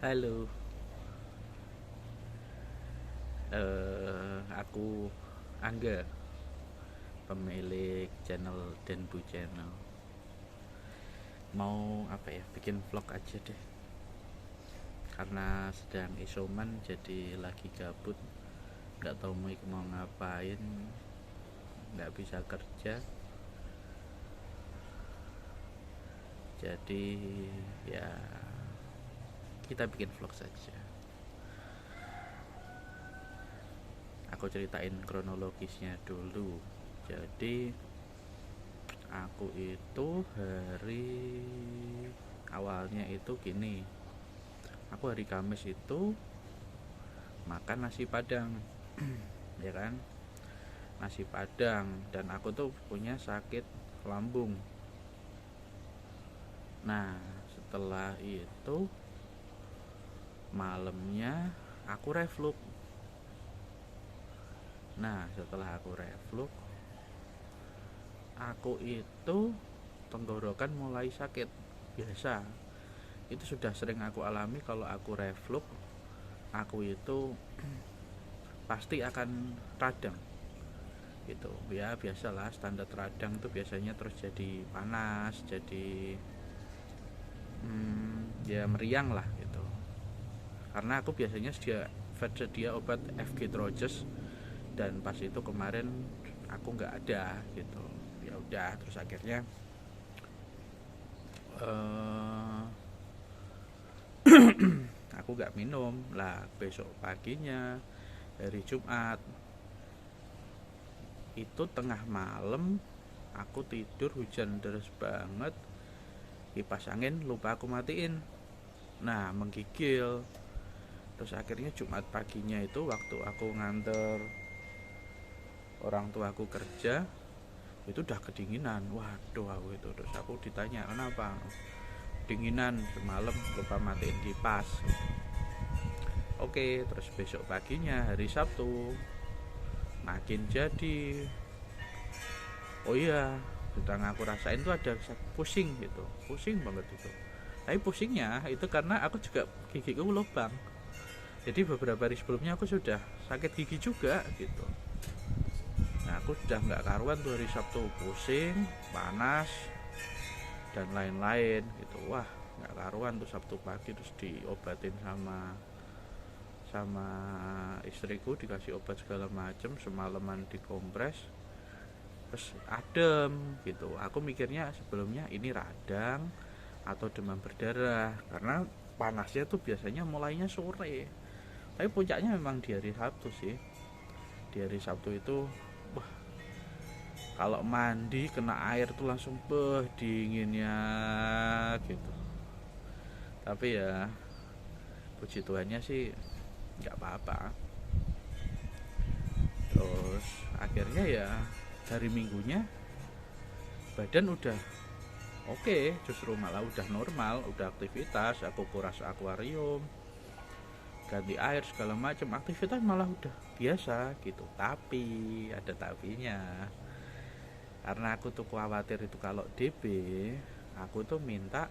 Halo, aku Angga, pemilik channel Denbu Channel. Mau apa ya? Bikin vlog aja deh. Karena sedang isoman, jadi lagi gabut. Nggak tahu mau ngapain, nggak bisa kerja. Jadi ya kita bikin vlog saja. Aku ceritain kronologisnya dulu. Jadi aku itu hari awalnya itu gini. Aku hari Kamis itu makan nasi Padang. Ya kan, nasi Padang, dan aku tuh punya sakit lambung. Nah, setelah itu malamnya aku reflux. Nah, setelah aku reflux, aku itu tenggorokan mulai sakit. Biasa, itu sudah sering aku alami. Kalau aku reflux, aku itu pasti akan radang gitu ya. Biasalah, standar radang itu biasanya terus jadi panas, jadi ya meriang lah gitu. Karena aku biasanya sedia obat FG Trojes, dan pas itu kemarin aku nggak ada gitu. Ya udah, terus akhirnya uh, aku nggak minum lah. Besok paginya hari Jumat itu tengah malam aku tidur, hujan deras banget, kipas angin lupa aku matiin. Nah, menggigil. Terus akhirnya Jumat paginya itu waktu aku nganter orang tua aku kerja, itu udah kedinginan. Waduh, aku itu terus aku ditanya kenapa, dinginan semalam lupa matiin kipas. Oke, terus besok paginya hari Sabtu makin jadi. Oh iya, sedang aku rasain tuh ada pusing gitu, pusing banget itu. Tapi pusingnya itu karena aku juga gigiku lubang. Jadi beberapa hari sebelumnya aku sudah sakit gigi juga gitu. Nah, aku sudah nggak karuan tuh hari Sabtu, pusing, panas, dan lain-lain gitu. Wah, nggak karuan tuh Sabtu pagi. Terus diobatin sama sama istriku, dikasih obat segala macem, semalaman dikompres, terus adem gitu. Aku mikirnya sebelumnya ini radang atau demam berdarah, karena panasnya tuh biasanya mulainya sore. Tapi puncaknya memang di hari Sabtu sih. Di hari Sabtu itu, wah, kalau mandi kena air tuh langsung dinginnya gitu. Tapi ya puji Tuhannya sih nggak apa-apa. Terus akhirnya ya hari Minggunya badan udah oke, justru malah udah normal, udah aktivitas. Aku kuras akuarium, ganti air segala macam, aktivitas malah udah biasa gitu. Tapi ada tapinya, karena aku tuh khawatir itu kalau DB. Aku tuh minta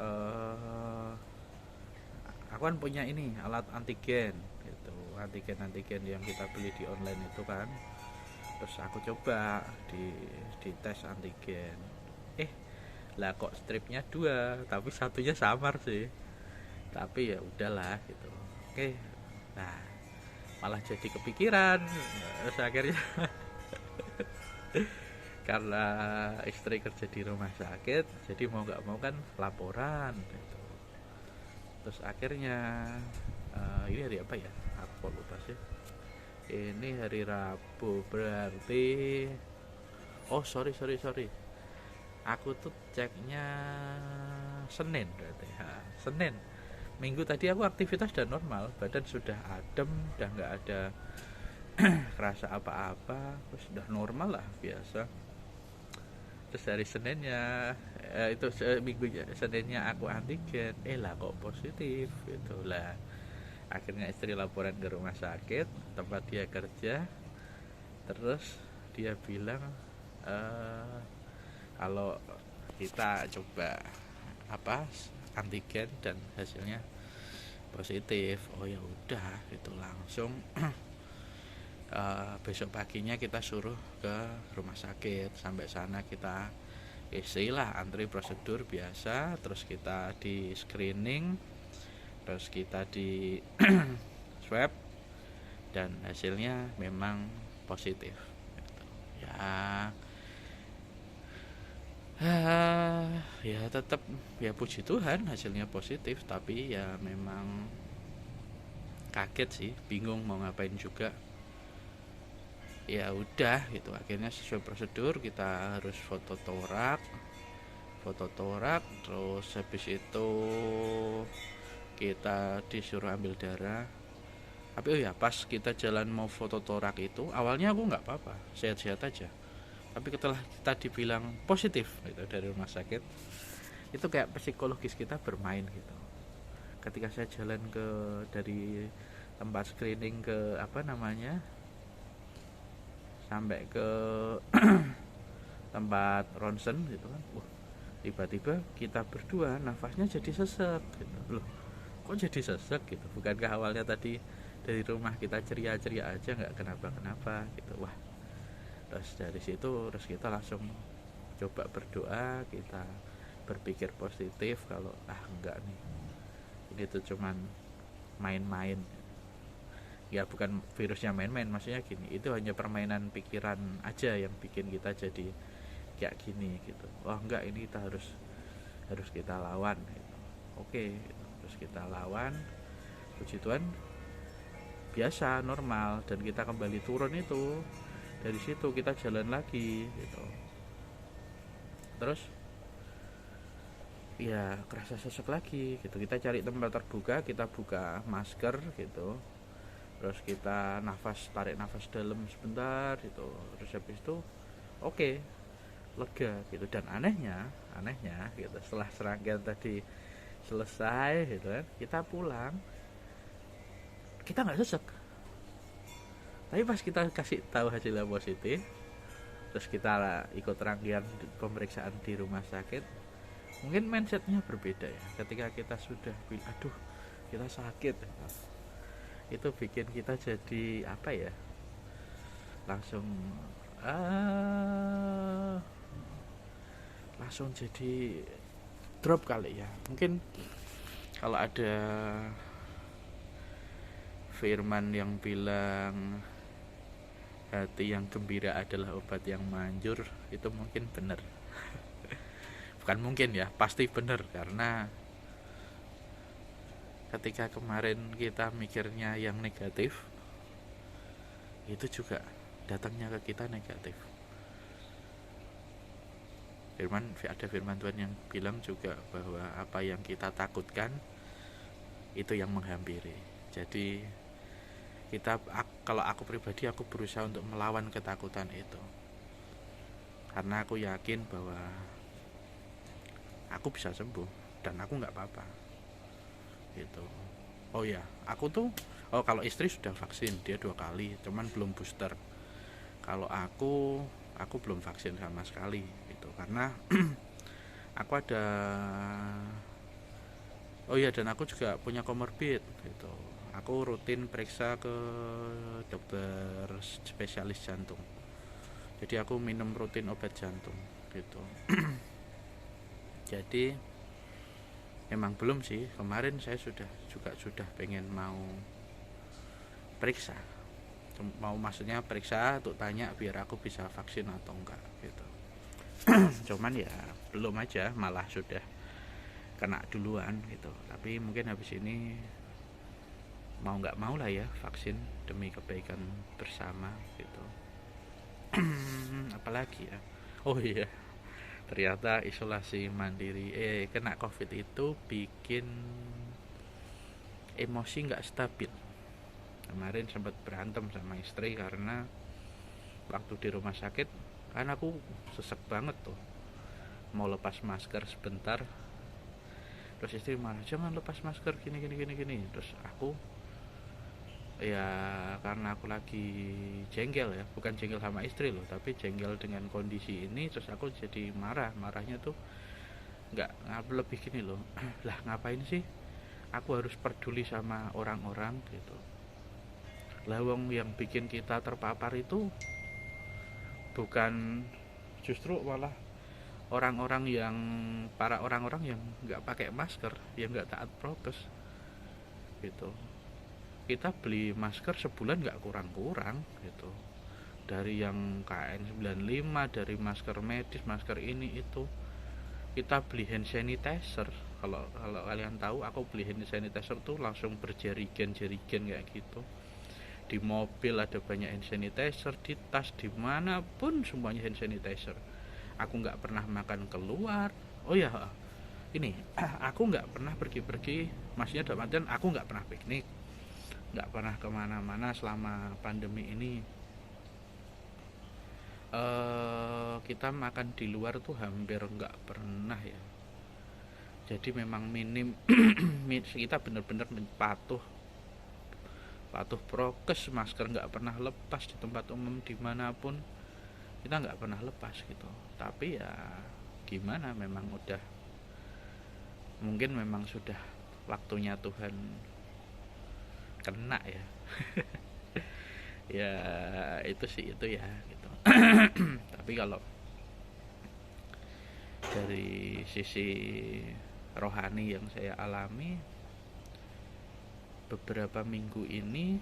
eh aku kan punya ini alat antigen gitu, antigen yang kita beli di online itu kan. Terus aku coba di tes antigen, eh lah kok stripnya dua tapi satunya samar sih. Tapi ya udahlah gitu. Oke, nah malah jadi kepikiran. Terus akhirnya karena istri kerja di rumah sakit, jadi mau nggak mau kan laporan gitu. Terus akhirnya ini hari apa ya, aku lupa sih. Ini hari Rabu, berarti oh sorry, aku tuh ceknya Senin berarti ya. Senin Minggu tadi aku aktivitas dan normal, badan sudah adem, udah nggak ada kerasa apa-apa, terus sudah normal lah biasa. Terus hari Seninnya itu minggu Seninnya aku antigen, lah kok positif gitu lah. Akhirnya istri laporan ke rumah sakit tempat dia kerja. Terus dia bilang kalau kita coba apa antigen dan hasilnya positif. Oh ya udah, itu langsung besok paginya kita suruh ke rumah sakit. Sampai sana kita istilah antri prosedur biasa, terus kita di screening, terus kita di swab, dan hasilnya memang positif gitu. Ya ya tetap ya puji Tuhan hasilnya positif, tapi ya memang kaget sih, bingung mau ngapain juga. Ya udah gitu, akhirnya sesuai prosedur kita harus foto torak, terus habis itu kita disuruh ambil darah. Tapi oh ya, pas kita jalan mau foto torak itu awalnya aku nggak apa-apa, sehat-sehat aja. Tapi setelah kita dibilang positif gitu dari rumah sakit, itu kayak psikologis kita bermain gitu. Ketika saya jalan ke dari tempat screening ke apa namanya sampai ke tempat ronsen gitu kan, tiba-tiba kita berdua nafasnya jadi sesek gitu. Loh, kok jadi sesek gitu? Bukankah awalnya tadi dari rumah kita ceria-ceria aja, nggak kenapa-kenapa gitu. Wah, terus dari situ terus kita langsung coba berdoa, kita berpikir positif kalau enggak nih, ini tuh cuman main-main. Ya bukan virusnya main-main, maksudnya gini, itu hanya permainan pikiran aja yang bikin kita jadi kayak gini gitu. Wah enggak, ini kita harus kita lawan gitu. Oke gitu. Terus kita lawan, puji Tuhan biasa normal, dan kita kembali turun itu. Dari situ kita jalan lagi gitu. Terus ya kerasa sesek lagi gitu. Kita cari tempat terbuka, kita buka masker gitu, terus kita tarik nafas dalam sebentar gitu. Terus habis itu oke, lega gitu. Dan anehnya gitu, setelah serangkaian tadi selesai gitu kan, kita pulang, kita nggak sesek. Tapi pas kita kasih tahu hasilnya positif, terus kita ikut rangkaian pemeriksaan di rumah sakit, mungkin mindsetnya berbeda ya. Ketika kita sudah bilang aduh kita sakit, itu bikin kita jadi apa ya, langsung jadi drop kali ya. Mungkin kalau ada firman yang bilang hati yang gembira adalah obat yang manjur, itu mungkin benar. Bukan mungkin ya, pasti benar. Karena ketika kemarin kita mikirnya yang negatif, itu juga datangnya ke kita negatif. Ada firman Tuhan yang bilang juga bahwa apa yang kita takutkan itu yang menghampiri. Jadi kalau aku pribadi, aku berusaha untuk melawan ketakutan itu, karena aku yakin bahwa aku bisa sembuh dan aku nggak apa-apa gitu. Oh ya, kalau istri sudah vaksin, dia 2 kali, cuman belum booster. Kalau aku belum vaksin sama sekali gitu, karena aku ada dan aku juga punya komorbid gitu. Aku rutin periksa ke dokter spesialis jantung, jadi aku minum rutin obat jantung gitu. Jadi memang belum sih, kemarin saya sudah pengen mau periksa, maksudnya periksa untuk tanya biar aku bisa vaksin atau enggak gitu. Cuman ya belum aja, malah sudah kena duluan gitu. Tapi mungkin habis ini mau nggak mau lah ya vaksin demi kebaikan bersama gitu. Apalagi ya, oh iya, ternyata isolasi mandiri kena covid itu bikin emosi nggak stabil. Kemarin sempat berantem sama istri karena waktu di rumah sakit kan aku sesek banget tuh, mau lepas masker sebentar, terus istri malah jangan lepas masker gini. Terus aku ya karena aku lagi jengkel ya, bukan jengkel sama istri loh, tapi jengkel dengan kondisi ini. Terus aku jadi marahnya tuh nggak lebih gini loh. Lah ngapain sih aku harus peduli sama orang-orang gitu. Lah wong yang bikin kita terpapar itu bukan, justru malah orang-orang yang para orang-orang yang nggak pakai masker, yang nggak taat prokes gitu. Kita beli masker sebulan nggak kurang-kurang gitu, dari yang KN95, dari masker medis, masker ini itu. Kita beli hand sanitizer, kalau kalian tahu, aku beli hand sanitizer tuh langsung berjerigen-jerigen kayak gitu. Di mobil ada banyak hand sanitizer, di tas dimanapun semuanya hand sanitizer. Aku nggak pernah makan keluar. Oh ya, ini aku nggak pernah pergi-pergi, maksudnya dalam artian aku nggak pernah piknik, nggak pernah kemana-mana selama pandemi ini. Kita makan di luar tuh hampir nggak pernah ya. Jadi memang minim kita benar-benar patuh prokes, masker nggak pernah lepas di tempat umum dimanapun, kita nggak pernah lepas gitu. Tapi ya gimana, memang udah, mungkin memang sudah waktunya Tuhan kena ya. Ya itu sih, itu ya gitu. Tapi kalau dari sisi rohani yang saya alami beberapa minggu ini,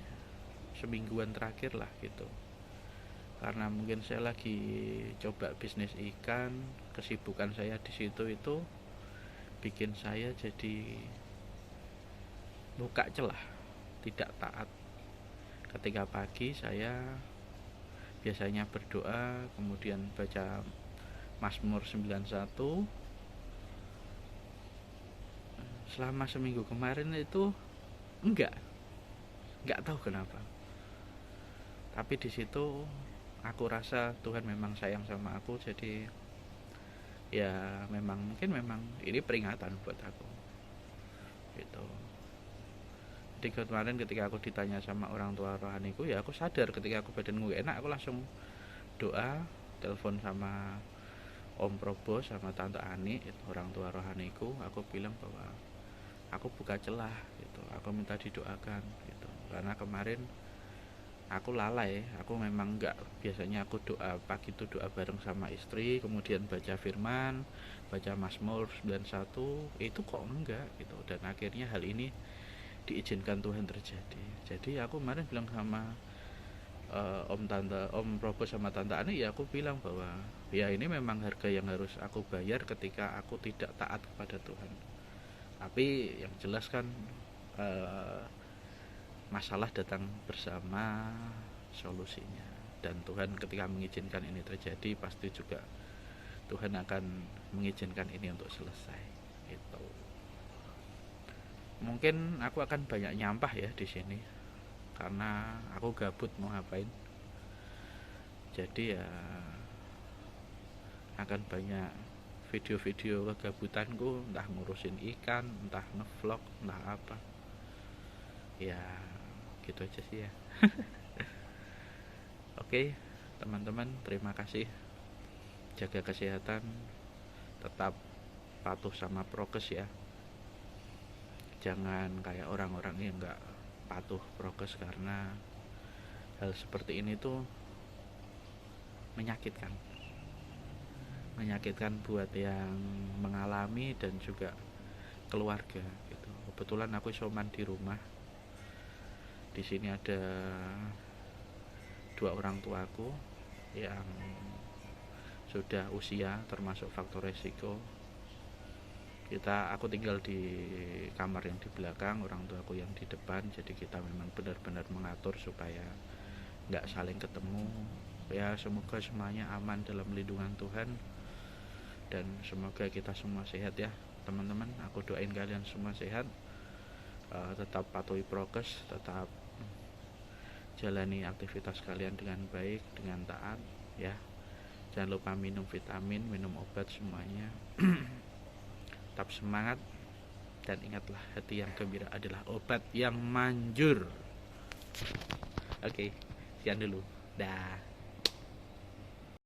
semingguan terakhir lah gitu, karena mungkin saya lagi coba bisnis ikan, kesibukan saya di situ itu bikin saya jadi buka celah tidak taat. Ketika pagi saya biasanya berdoa, kemudian baca Mazmur 91. Selama seminggu kemarin itu enggak tahu kenapa. Tapi di situ aku rasa Tuhan memang sayang sama aku, jadi ya memang mungkin memang ini peringatan buat aku gitu. Jadi kemarin ketika aku ditanya sama orang tua rohaniku, ya aku sadar ketika aku badanku gak enak, aku langsung doa, telepon sama Om Probo sama Tante Ani, orang tua rohaniku. Aku bilang bahwa aku buka celah gitu, aku minta didoakan gitu. Karena kemarin aku lalai, aku memang enggak, biasanya aku doa pagi itu doa bareng sama istri, kemudian baca firman, baca Mazmur 91, itu kok enggak gitu. Dan akhirnya hal ini diizinkan Tuhan terjadi. Jadi aku kemarin bilang sama Om Probo sama Tante Ani, ya aku bilang bahwa ya ini memang harga yang harus aku bayar ketika aku tidak taat kepada Tuhan. Tapi yang jelas kan masalah datang bersama solusinya, dan Tuhan ketika mengizinkan ini terjadi, pasti juga Tuhan akan mengizinkan ini untuk selesai gitu. Mungkin aku akan banyak nyampah ya di sini karena aku gabut mau ngapain. Jadi ya akan banyak video-video kegabutanku, entah ngurusin ikan, entah ngevlog, entah apa. Ya gitu aja sih ya. Oke, teman-teman, terima kasih. Jaga kesehatan, tetap patuh sama prokes ya. Jangan kayak orang-orang yang nggak patuh prokes, karena hal seperti ini tuh menyakitkan buat yang mengalami dan juga keluarga gitu. Kebetulan aku isoman di rumah. Di sini ada 2 orang tuaku yang sudah usia, termasuk faktor resiko. Aku tinggal di kamar yang di belakang, orang tuaku yang di depan. Jadi kita memang benar-benar mengatur supaya nggak saling ketemu. Ya semoga semuanya aman dalam lindungan Tuhan, dan semoga kita semua sehat ya teman-teman. Aku doain kalian semua sehat, tetap patuhi prokes, tetap jalani aktivitas kalian dengan baik, dengan taat ya. Jangan lupa minum vitamin, minum obat semuanya. Tetap semangat, dan ingatlah, hati yang gembira adalah obat yang manjur. Oke, sekian dulu. Dah.